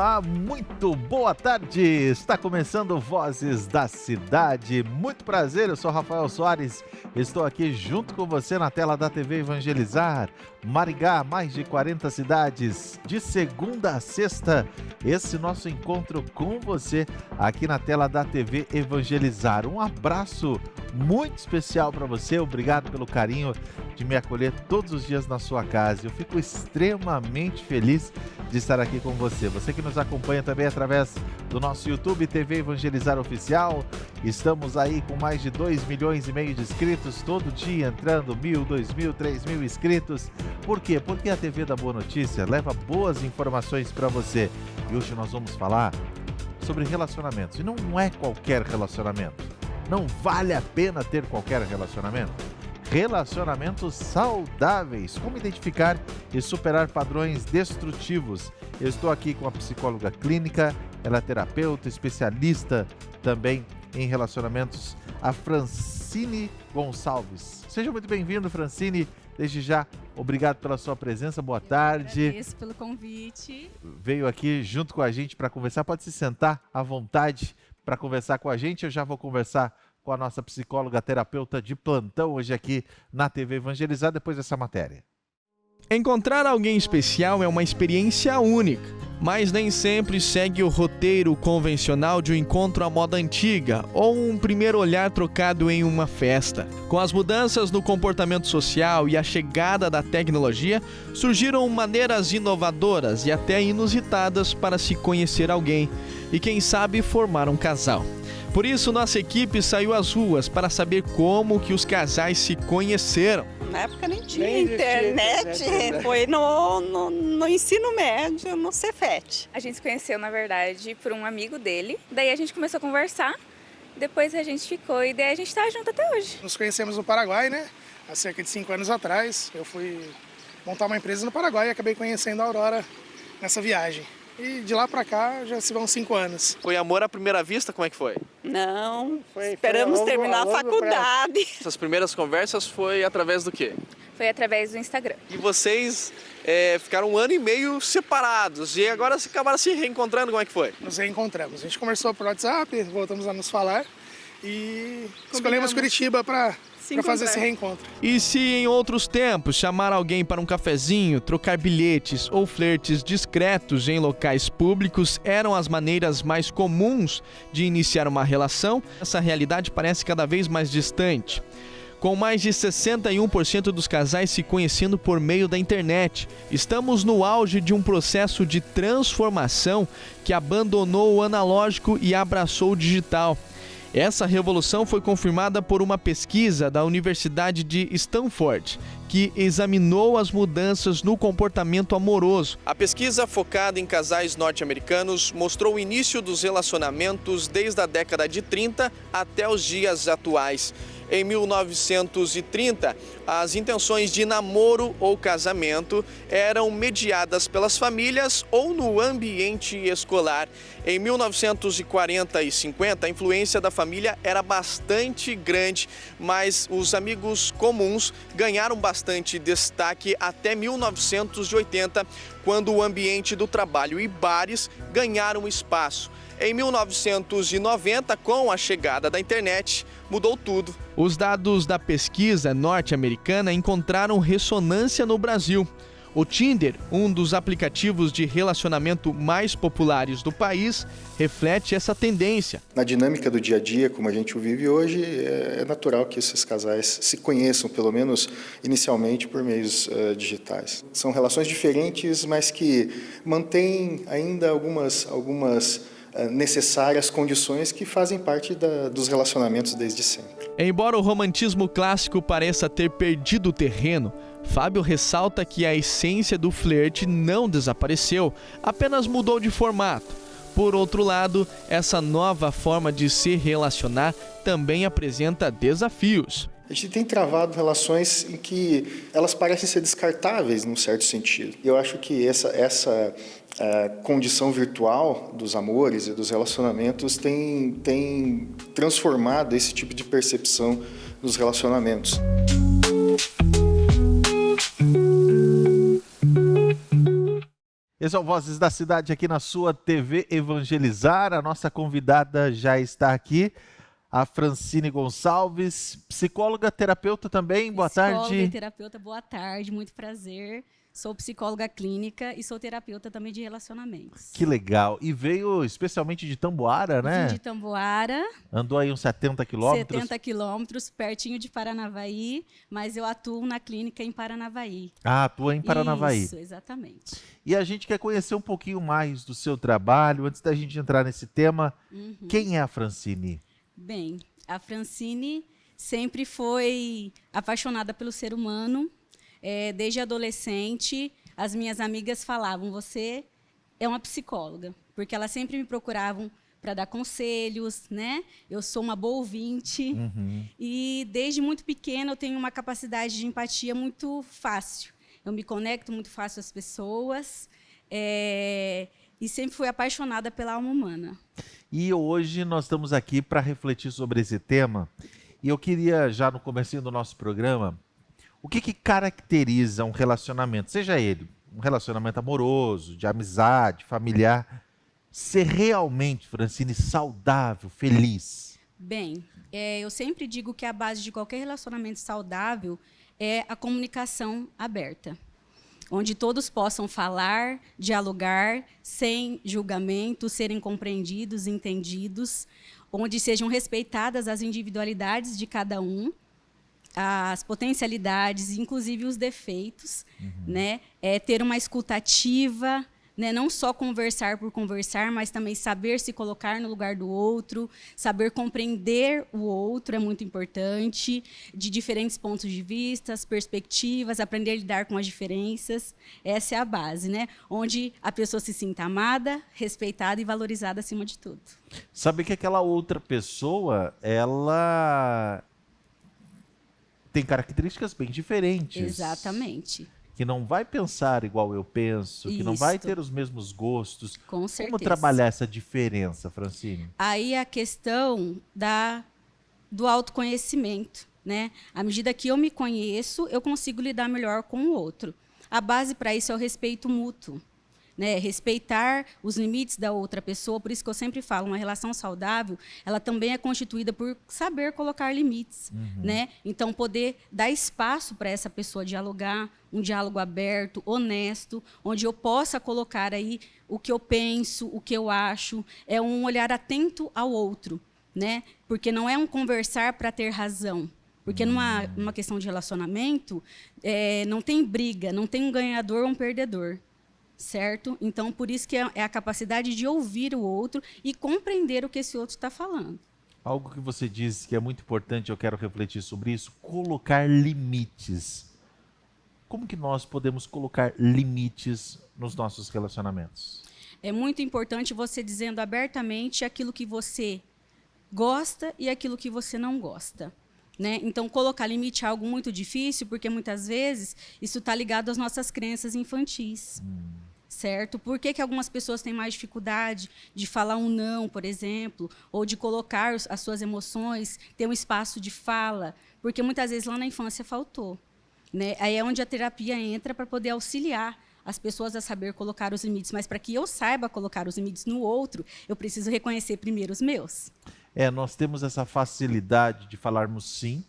Olá, muito boa tarde! Está começando Vozes da Cidade. Muito prazer, eu sou Rafael Soares. Estou aqui junto com você na tela da TV Evangelizar. Maringá, mais de 40 cidades, de segunda a sexta. Esse nosso encontro com você aqui na tela da TV Evangelizar. Um abraço muito especial para você. Obrigado pelo carinho de me acolher todos os dias na sua casa. Eu fico extremamente feliz de estar aqui com você. Você que nos acompanha também através do nosso YouTube TV Evangelizar Oficial. Estamos aí com mais de 2,5 milhões de inscritos todo dia, entrando 1.000, 2.000, 3.000 inscritos. Por quê? Porque a TV da Boa Notícia leva boas informações para você. E hoje nós vamos falar sobre relacionamentos. E não é qualquer relacionamento. Não vale a pena ter qualquer relacionamento. Relacionamentos saudáveis. Como identificar e superar padrões destrutivos? Eu estou aqui com a psicóloga clínica, ela é terapeuta, especialista também em relacionamentos, a Francine Gonçalves. Seja muito bem-vindo, Francine. Desde já, obrigado pela sua presença. Boa tarde. Agradeço pelo convite. Veio aqui junto com a gente para conversar. Pode se sentar à vontade para conversar com a gente. Eu já vou conversar com a nossa psicóloga terapeuta de plantão hoje aqui na TV Evangelizar, depois dessa matéria. Encontrar alguém especial é uma experiência única, mas nem sempre segue o roteiro convencional de um encontro à moda antiga ou um primeiro olhar trocado em uma festa. Com as mudanças no comportamento social e a chegada da tecnologia, surgiram maneiras inovadoras e até inusitadas para se conhecer alguém e, quem sabe, formar um casal. Por isso, nossa equipe saiu às ruas para saber como que os casais se conheceram. Na época nem tinha internet, foi no ensino médio, no Cefet. A gente se conheceu, na verdade, por um amigo dele. Daí a gente começou a conversar, depois a gente ficou e daí a gente tá junto até hoje. Nos conhecemos no Paraguai, né? Há cerca de 5 anos atrás. Eu fui montar uma empresa no Paraguai e acabei conhecendo a Aurora nessa viagem. E de lá pra cá já se vão 5 anos. Foi amor à primeira vista? Como é que foi? Não, esperamos terminar a faculdade. Essas primeiras conversas foi através do quê? Foi através do Instagram. E vocês ficaram 1 ano e meio separados e agora acabaram se reencontrando, como é que foi? Nos reencontramos. A gente conversou por WhatsApp, voltamos a nos falar e escolhemos Curitiba para fazer esse reencontro. E se em outros tempos chamar alguém para um cafezinho, trocar bilhetes ou flertes discretos em locais públicos eram as maneiras mais comuns de iniciar uma relação, essa realidade parece cada vez mais distante. Com mais de 61% dos casais se conhecendo por meio da internet, estamos no auge de um processo de transformação que abandonou o analógico e abraçou o digital. Essa revolução foi confirmada por uma pesquisa da Universidade de Stanford, que examinou as mudanças no comportamento amoroso. A pesquisa, focada em casais norte-americanos, mostrou o início dos relacionamentos desde a década de 30 até os dias atuais. Em 1930, as intenções de namoro ou casamento eram mediadas pelas famílias ou no ambiente escolar. Em 1940 e 50, a influência da família era bastante grande, mas os amigos comuns ganharam bastante destaque até 1980, quando o ambiente do trabalho e bares ganharam espaço. Em 1990, com a chegada da internet, mudou tudo. Os dados da pesquisa norte-americana encontraram ressonância no Brasil. O Tinder, um dos aplicativos de relacionamento mais populares do país, reflete essa tendência. Na dinâmica do dia a dia, como a gente o vive hoje, é natural que esses casais se conheçam, pelo menos inicialmente, por meios digitais. São relações diferentes, mas que mantêm ainda algumas necessárias condições que fazem parte dos relacionamentos desde sempre. Embora o romantismo clássico pareça ter perdido o terreno, Fábio ressalta que a essência do flerte não desapareceu, apenas mudou de formato. Por outro lado, essa nova forma de se relacionar também apresenta desafios. A gente tem travado relações em que elas parecem ser descartáveis, num certo sentido. Eu acho que essa condição virtual dos amores e dos relacionamentos tem transformado esse tipo de percepção nos relacionamentos. Esse é o Vozes da Cidade aqui na sua TV Evangelizar. A nossa convidada já está aqui, a Francine Gonçalves, psicóloga, terapeuta também. Boa tarde. Psicóloga e terapeuta, boa tarde, muito prazer. Sou psicóloga clínica e sou terapeuta também de relacionamentos. Que legal. E veio especialmente de Tamboara, né? Vim de Tamboara. Andou aí uns 70 quilômetros. 70 quilômetros, pertinho de Paranavaí, mas eu atuo na clínica em Paranavaí. Ah, atua em Paranavaí. Isso, exatamente. E a gente quer conhecer um pouquinho mais do seu trabalho. Antes da gente entrar nesse tema, quem é a Francine? Bem, a Francine sempre foi apaixonada pelo ser humano. Desde adolescente, as minhas amigas falavam, você é uma psicóloga, porque elas sempre me procuravam para dar conselhos, né? Eu sou uma boa ouvinte e desde muito pequena eu tenho uma capacidade de empatia muito fácil. Eu me conecto muito fácil às pessoas e sempre fui apaixonada pela alma humana. E hoje nós estamos aqui para refletir sobre esse tema. E eu queria, já no comecinho do nosso programa, o que caracteriza um relacionamento, seja ele um relacionamento amoroso, de amizade, familiar, ser realmente, Francine, saudável, feliz? Bem, eu sempre digo que a base de qualquer relacionamento saudável é a comunicação aberta, onde todos possam falar, dialogar, sem julgamento, serem compreendidos, entendidos, onde sejam respeitadas as individualidades de cada um, as potencialidades, inclusive os defeitos, né? Ter uma escuta ativa, né? Não só conversar por conversar, mas também saber se colocar no lugar do outro, saber compreender o outro é muito importante, de diferentes pontos de vista, perspectivas, aprender a lidar com as diferenças. Essa é a base, né? Onde a pessoa se sinta amada, respeitada e valorizada acima de tudo. Saber que aquela outra pessoa, ela tem características bem diferentes. Exatamente. Que não vai pensar igual eu penso, que não vai Isto. ter os mesmos gostos. Com certeza. Como trabalhar essa diferença, Francine? Aí a questão do autoconhecimento, né? À medida que eu me conheço, eu consigo lidar melhor com o outro. A base para isso é o respeito mútuo, né? Respeitar os limites da outra pessoa. Por isso que eu sempre falo, uma relação saudável, ela também é constituída por saber colocar limites, né? Então, poder dar espaço para essa pessoa dialogar, um diálogo aberto, honesto, onde eu possa colocar aí o que eu penso, o que eu acho, é um olhar atento ao outro, né? Porque não é um conversar para ter razão. Porque numa questão de relacionamento, não tem briga, não tem um ganhador ou um perdedor. Certo? Então, por isso que é a capacidade de ouvir o outro e compreender o que esse outro está falando. Algo que você disse que é muito importante, eu quero refletir sobre isso, colocar limites. Como que nós podemos colocar limites nos nossos relacionamentos? É muito importante você dizendo abertamente aquilo que você gosta e aquilo que você não gosta. Né? Então, colocar limite é algo muito difícil, porque muitas vezes isso está ligado às nossas crenças infantis. Certo? Por que algumas pessoas têm mais dificuldade de falar um não, por exemplo, ou de colocar as suas emoções, ter um espaço de fala? Porque muitas vezes lá na infância faltou. Né? Aí é onde a terapia entra para poder auxiliar as pessoas a saber colocar os limites. Mas para que eu saiba colocar os limites no outro, eu preciso reconhecer primeiro os meus. Nós temos essa facilidade de falarmos sim,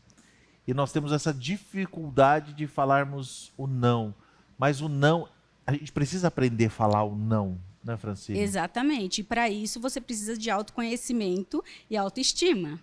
e nós temos essa dificuldade de falarmos o não. Mas o não, a gente precisa aprender a falar o não, né, Francine? Exatamente. E para isso você precisa de autoconhecimento e autoestima.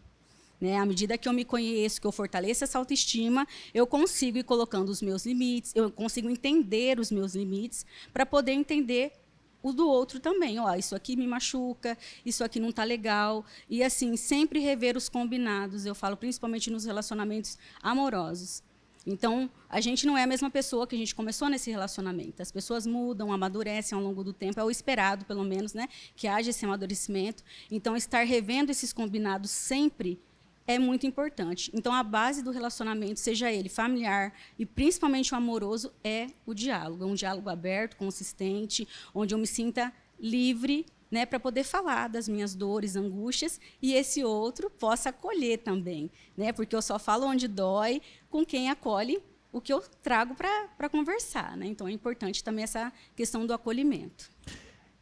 Né? À medida que eu me conheço, que eu fortaleço essa autoestima, eu consigo ir colocando os meus limites, eu consigo entender os meus limites para poder entender o do outro também. Isso aqui me machuca, isso aqui não está legal. E, assim, sempre rever os combinados. Eu falo principalmente nos relacionamentos amorosos. Então, a gente não é a mesma pessoa que a gente começou nesse relacionamento. As pessoas mudam, amadurecem ao longo do tempo. É o esperado, pelo menos, né, que haja esse amadurecimento. Então, estar revendo esses combinados sempre é muito importante. Então, a base do relacionamento, seja ele familiar e principalmente o amoroso, é o diálogo. É um diálogo aberto, consistente, onde eu me sinta livre, né, para poder falar das minhas dores, angústias, e esse outro possa acolher também. Né, porque eu só falo onde dói com quem acolhe o que eu trago para conversar, né? Então é importante também essa questão do acolhimento.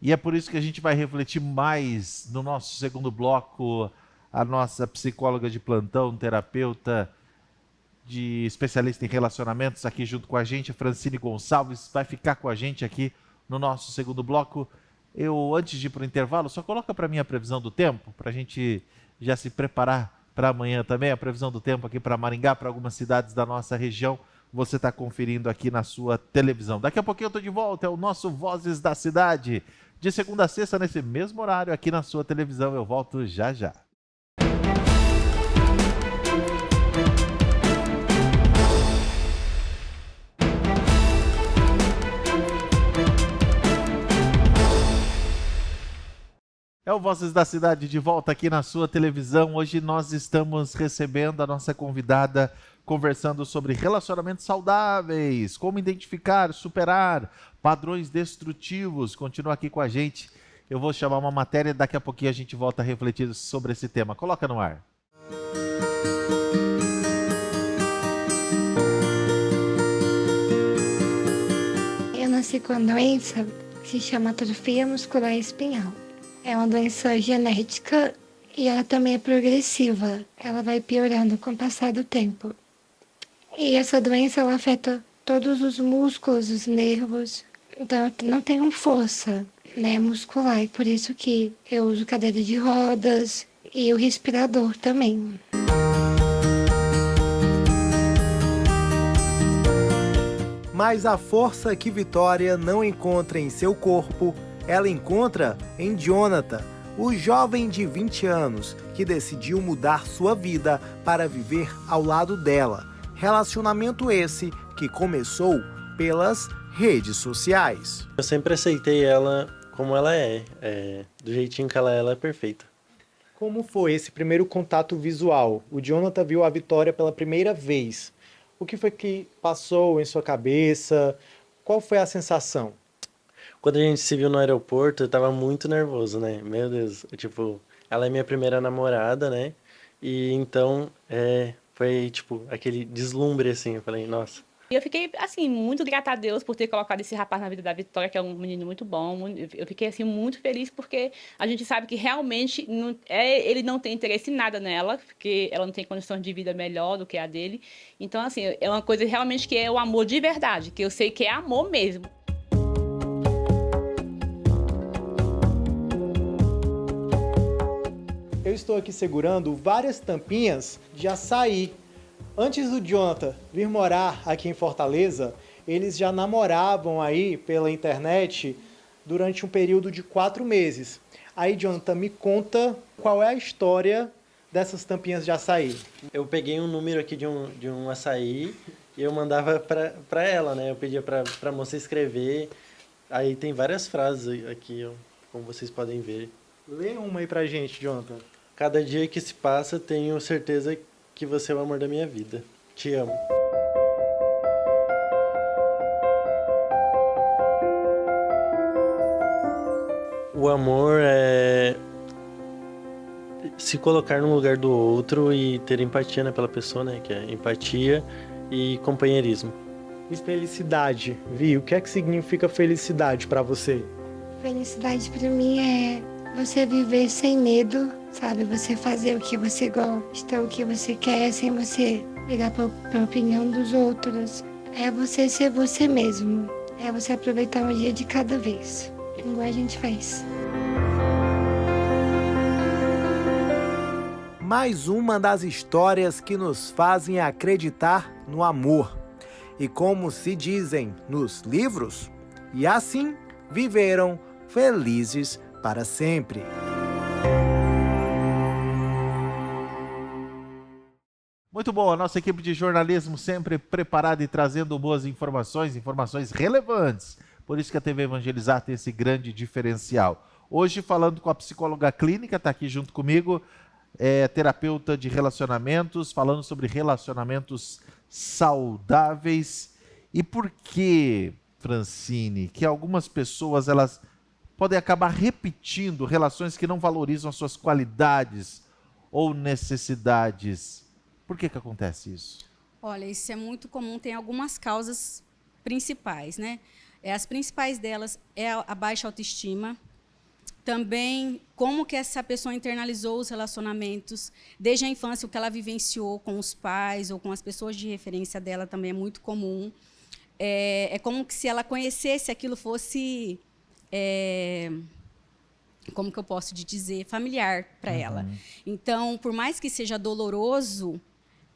E é por isso que a gente vai refletir mais no nosso segundo bloco. A nossa psicóloga de plantão, terapeuta de especialista em relacionamentos aqui junto com a gente, a Francine Gonçalves, vai ficar com a gente aqui no nosso segundo bloco. Antes de ir para o intervalo, só coloca para mim a previsão do tempo, para a gente já se preparar para amanhã também, a previsão do tempo aqui para Maringá, para algumas cidades da nossa região. Você está conferindo aqui na sua televisão. Daqui a pouquinho eu estou de volta, é o nosso Vozes da Cidade. De segunda a sexta, nesse mesmo horário, aqui na sua televisão. Eu volto já já. É o Vozes da Cidade de volta aqui na sua televisão. Hoje nós estamos recebendo a nossa convidada, conversando sobre relacionamentos saudáveis, como identificar, superar padrões destrutivos. Continua aqui com a gente. Eu vou chamar uma matéria e daqui a pouquinho a gente volta a refletir sobre esse tema. Coloca no ar. Eu nasci com uma doença que se chama atrofia muscular espinhal. É uma doença genética e ela também é progressiva. Ela vai piorando com o passar do tempo. E essa doença ela afeta todos os músculos, os nervos. Então eu não tenho força, né, muscular. E por isso que eu uso cadeira de rodas e o respirador também. Mas a força que Vitória não encontra em seu corpo, ela encontra em Jonathan, o jovem de 20 anos que decidiu mudar sua vida para viver ao lado dela. Relacionamento esse que começou pelas redes sociais. Eu sempre aceitei ela como ela do jeitinho que ela é perfeita. Como foi esse primeiro contato visual? O Jonathan viu a Vitória pela primeira vez. O que foi que passou em sua cabeça? Qual foi a sensação? Quando a gente se viu no aeroporto, eu tava muito nervoso, né? Meu Deus, ela é minha primeira namorada, né? E então, foi, aquele deslumbre, assim, eu falei, nossa. Eu fiquei, assim, muito grata a Deus por ter colocado esse rapaz na vida da Vitória, que é um menino muito bom. Eu fiquei, assim, muito feliz porque a gente sabe que realmente ele não tem interesse em nada nela, porque ela não tem condições de vida melhor do que a dele. Então, assim, é uma coisa realmente que é o amor de verdade, que eu sei que é amor mesmo. Eu estou aqui segurando várias tampinhas de açaí. Antes do Jonathan vir morar aqui em Fortaleza, eles já namoravam aí pela internet durante um período de 4 meses. Aí, Jonathan, me conta qual é a história dessas tampinhas de açaí. Eu peguei um número aqui de um açaí e eu mandava pra ela, né? Eu pedia pra moça escrever. Aí tem várias frases aqui, ó, como vocês podem ver. Lê uma aí pra gente, Jonathan. Cada dia que se passa, tenho certeza que você é o amor da minha vida. Te amo. O amor é se colocar no lugar do outro e ter empatia, né, pela pessoa, né? Que é empatia e companheirismo. E felicidade, Vi, o que é que significa felicidade pra você? Felicidade pra mim é você viver sem medo, sabe? Você fazer o que você gosta, o que você quer, sem você ligar pra opinião dos outros. É você ser você mesmo. É você aproveitar um dia de cada vez, igual a gente faz. Mais uma das histórias que nos fazem acreditar no amor. E como se dizem nos livros, e assim viveram felizes para sempre. Muito bom, a nossa equipe de jornalismo sempre preparada e trazendo boas informações relevantes. Por isso que a TV Evangelizar tem esse grande diferencial. Hoje, falando com a psicóloga clínica, está aqui junto comigo, terapeuta de relacionamentos, falando sobre relacionamentos saudáveis. E por que, Francine, que algumas pessoas elas podem acabar repetindo relações que não valorizam as suas qualidades ou necessidades? Por que acontece isso? Olha, isso é muito comum, tem algumas causas principais, né? As principais delas é a baixa autoestima, também como que essa pessoa internalizou os relacionamentos, desde a infância, o que ela vivenciou com os pais ou com as pessoas de referência dela também é muito comum. É como que se ela conhecesse aquilo fosse, como que eu posso dizer, familiar para ela. Então, por mais que seja doloroso,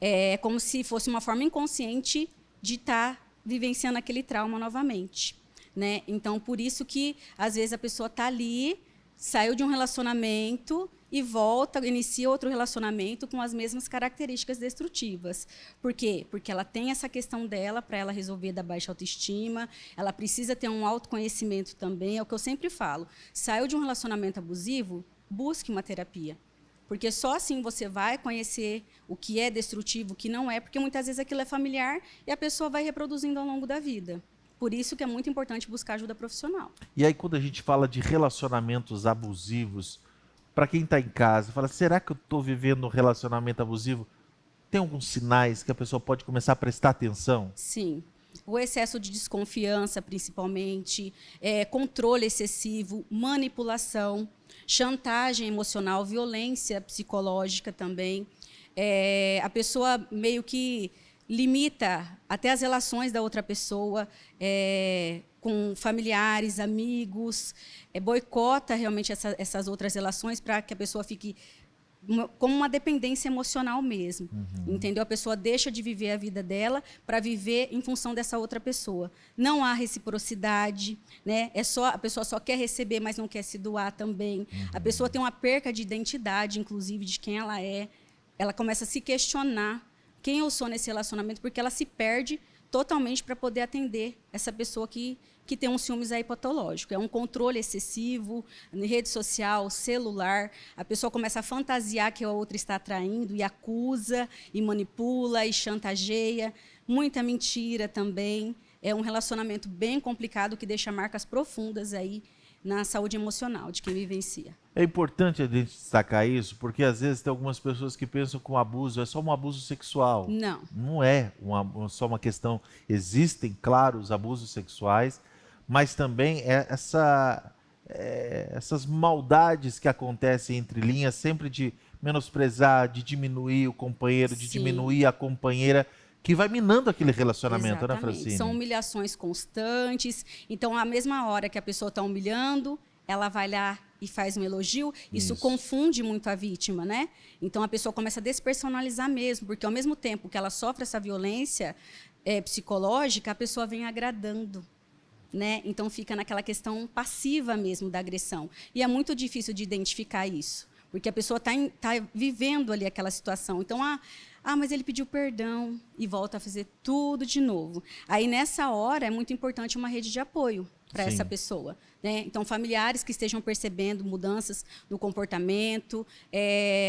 é como se fosse uma forma inconsciente de estar vivenciando aquele trauma novamente, né? Então, por isso que, às vezes, a pessoa está ali, saiu de um relacionamento e volta, inicia outro relacionamento com as mesmas características destrutivas. Por quê? Porque ela tem essa questão dela, para ela resolver da baixa autoestima, ela precisa ter um autoconhecimento também, é o que eu sempre falo. Saiu de um relacionamento abusivo, busque uma terapia. Porque só assim você vai conhecer o que é destrutivo, o que não é, porque muitas vezes aquilo é familiar e a pessoa vai reproduzindo ao longo da vida. Por isso que é muito importante buscar ajuda profissional. E aí quando a gente fala de relacionamentos abusivos, para quem está em casa, fala, será que eu estou vivendo um relacionamento abusivo? Tem alguns sinais que a pessoa pode começar a prestar atenção? Sim. O excesso de desconfiança, principalmente, controle excessivo, manipulação, chantagem emocional, violência psicológica também. A pessoa meio que limita até as relações da outra pessoa, com familiares, amigos, boicota realmente essas outras relações para que a pessoa fique como uma dependência emocional mesmo, entendeu? A pessoa deixa de viver a vida dela para viver em função dessa outra pessoa. Não há reciprocidade, né? A pessoa só quer receber, mas não quer se doar também. A pessoa tem uma perca de identidade, inclusive, de quem ela é. Ela começa a se questionar quem eu sou nesse relacionamento, porque ela se perde totalmente para poder atender essa pessoa que tem um ciúmes aí patológico. É um controle excessivo, em rede social, celular. A pessoa começa a fantasiar que a outra está atraindo e acusa, e manipula, e chantageia. Muita mentira também. É um relacionamento bem complicado que deixa marcas profundas aí na saúde emocional de quem vivencia. É importante a gente destacar isso, porque às vezes tem algumas pessoas que pensam que o abuso é só um abuso sexual. Não. Não é só uma questão. Existem, claro, os abusos sexuais, mas também essas maldades que acontecem entre linhas, sempre de menosprezar, de diminuir o companheiro, de diminuir a companheira, que vai minando aquele relacionamento, exatamente, né, Francine? São humilhações constantes. Então, à mesma hora que a pessoa está humilhando, ela vai lá e faz um elogio. Isso confunde muito a vítima, né? Então, a pessoa começa a despersonalizar mesmo, porque ao mesmo tempo que ela sofre essa violência psicológica, a pessoa vem agradando, né? Então, fica naquela questão passiva mesmo da agressão. E é muito difícil de identificar isso, porque a pessoa está vivendo ali aquela situação. Então, mas ele pediu perdão e volta a fazer tudo de novo. Aí, nessa hora, é muito importante uma rede de apoio para essa pessoa, né? Então, familiares que estejam percebendo mudanças no comportamento,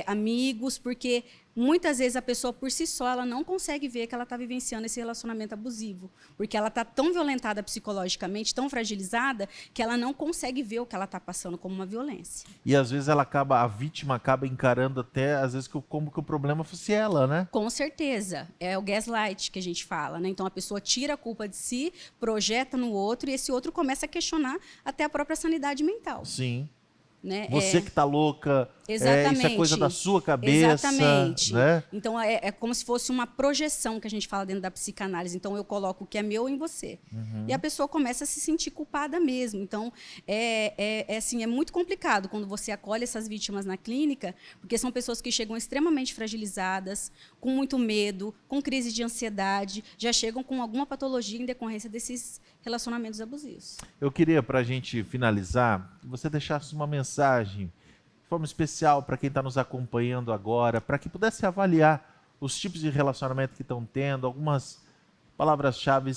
amigos, porque muitas vezes a pessoa, por si só, ela não consegue ver que ela está vivenciando esse relacionamento abusivo, porque ela está tão violentada psicologicamente, tão fragilizada, que ela não consegue ver o que ela está passando como uma violência. E às vezes a vítima acaba encarando até, às vezes, como que o problema fosse ela, né? Com certeza. É o gaslight que a gente fala, né? Então, a pessoa tira a culpa de si, projeta no outro, e esse outro começa a questionar até a própria sanidade mental. Sim. Né? Você que está louca, exatamente. Isso é coisa da sua cabeça. Exatamente. Né? Então, é como se fosse uma projeção que a gente fala dentro da psicanálise. Então, eu coloco o que é meu em você. E a pessoa começa a se sentir culpada mesmo. Então, assim, é muito complicado quando você acolhe essas vítimas na clínica, porque são pessoas que chegam extremamente fragilizadas, com muito medo, com crise de ansiedade, já chegam com alguma patologia em decorrência desses relacionamentos abusivos. Eu queria, para a gente finalizar, que você deixasse uma mensagem de forma especial para quem está nos acompanhando agora, para que pudesse avaliar os tipos de relacionamento que estão tendo, algumas palavras-chave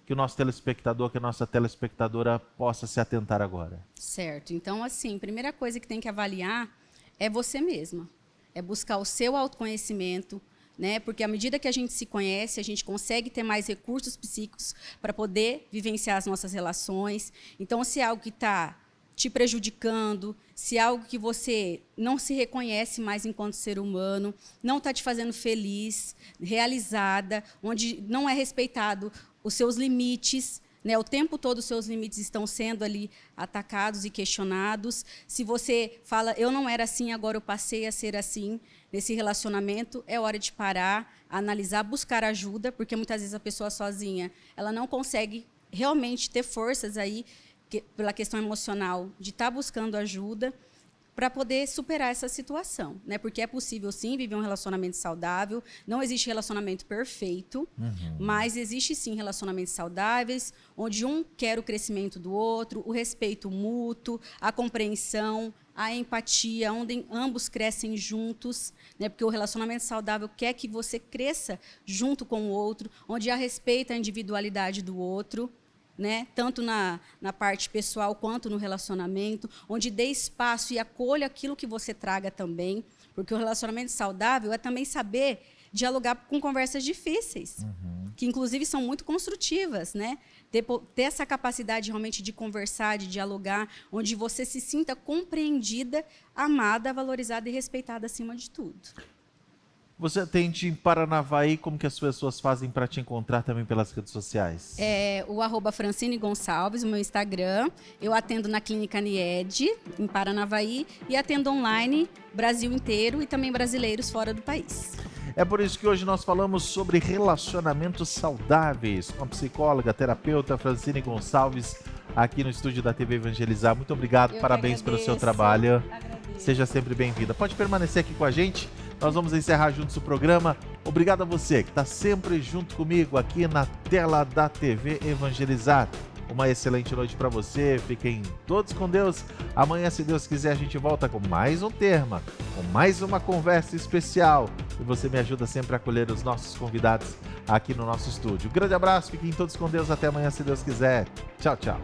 que o nosso telespectador, que a nossa telespectadora possa se atentar agora. Certo. Então, assim, a primeira coisa que tem que avaliar é você mesma. É buscar o seu autoconhecimento, né? Porque à medida que a gente se conhece, a gente consegue ter mais recursos psíquicos para poder vivenciar as nossas relações. Então, se é algo que está te prejudicando, se é algo que você não se reconhece mais enquanto ser humano, não está te fazendo feliz, realizada, onde não é respeitado os seus limites, né? O tempo todo os seus limites estão sendo ali atacados e questionados. Se você fala, eu não era assim, agora eu passei a ser assim, nesse relacionamento, é hora de parar, analisar, buscar ajuda, porque muitas vezes a pessoa sozinha, ela não consegue realmente ter forças aí, pela questão emocional, de estar buscando ajuda para poder superar essa situação, né? Porque é possível, sim, viver um relacionamento saudável. Não existe relacionamento perfeito, mas existe, sim, relacionamentos saudáveis, onde um quer o crescimento do outro, o respeito mútuo, a compreensão, a empatia, onde ambos crescem juntos, né? Porque o relacionamento saudável quer que você cresça junto com o outro, onde há respeito à individualidade do outro, né? Tanto na parte pessoal quanto no relacionamento, onde dê espaço e acolha aquilo que você traga também, porque o relacionamento saudável é também saber dialogar com conversas difíceis, que inclusive são muito construtivas, né? Ter essa capacidade realmente de conversar, de dialogar, onde você se sinta compreendida, amada, valorizada e respeitada acima de tudo. Você atende em Paranavaí, como que as pessoas fazem para te encontrar também pelas redes sociais? O @Francine Gonçalves, o meu Instagram. Eu atendo na Clínica Nied, em Paranavaí, e atendo online, Brasil inteiro e também brasileiros fora do país. É por isso que hoje nós falamos sobre relacionamentos saudáveis com a psicóloga, terapeuta Francine Gonçalves, aqui no estúdio da TV Evangelizar. Muito obrigado, parabéns pelo seu trabalho. Seja sempre bem-vinda. Pode permanecer aqui com a gente. Nós vamos encerrar juntos o programa. Obrigado a você que está sempre junto comigo aqui na tela da TV Evangelizar. Uma excelente noite para você. Fiquem todos com Deus. Amanhã, se Deus quiser, a gente volta com mais um tema, com mais uma conversa especial. E você me ajuda sempre a acolher os nossos convidados aqui no nosso estúdio. Grande abraço, fiquem todos com Deus. Até amanhã, se Deus quiser. Tchau, tchau.